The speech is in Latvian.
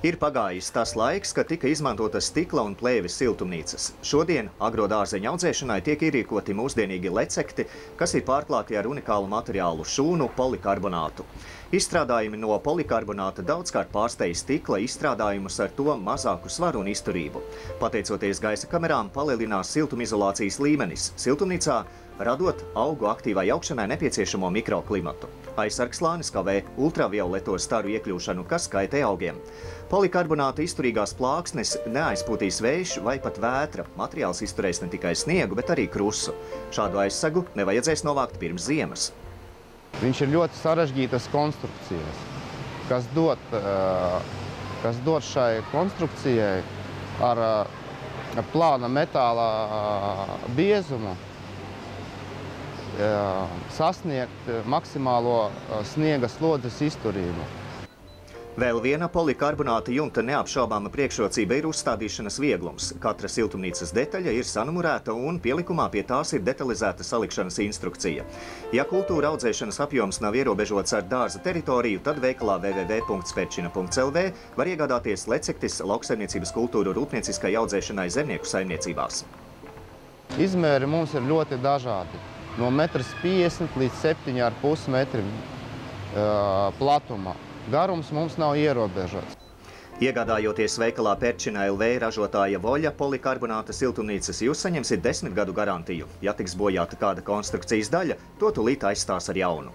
Ir pagājis tas laiks, kad tika izmantotas stikla un plēves siltumnīcas. Šodien agrodārzeņu audzēšanai tiek ierīkoti mūsdienīgi lecekti, kas ir pārklāti ar unikālu materiālu šūnu polikarbonātu. Izstrādājumi no polikarbonāta daudzkārt pārsteidz stikla izstrādājumus ar to mazāku svaru un izturību. Pateicoties gaisa kamerām, palielinās siltumizolācijas līmenis siltumnīcā, radot augu aktīvai augšanai nepieciešamo mikroklimatu. Aizsargslānis kavē ultravioleto staru iekļūšanu, kas kaitē augiem. Polikarbonāta izturīgās plāksnes neaizpūtīs vējš vai pat vētra. Materiāls izturēs ne tikai sniegu, bet arī krusu. Šādu aizsegu nevajadzēs novākt pirms ziemas. Viņš ir ļoti sarežģītas konstrukcijas, kas dod šai konstrukcijai ar plāna metāla biezumu sasniegt maksimālo sniega slodzes izturību. Vēl viena polikarbonāta jumta neapšaubāma priekšrocība ir uzstādīšanas vieglums. Katra siltumnīcas detaļa ir sanumurēta un pielikumā pie tās ir detalizēta salikšanas instrukcija. Ja kultūra audzēšanas apjoms nav ierobežots ar dārza teritoriju, tad veikalā www.perčina.lv var iegādāties lecektis lauksaimniecības kultūru rūpnieciskai audzēšanai zemnieku saimniecībās. Izmēri mums ir ļoti dažādi. No 1,50 m līdz 7,5 m platumā. Garums mums nav ierobežots. Iegādājoties veikalā Perčina LV ražotāja Voļa polikarbonāta siltumnīcas, jūs saņemsiet 10 gadu garantiju. Ja tiks bojāta kāda konstrukcijas daļa, to tūlīt aizstās ar jaunu.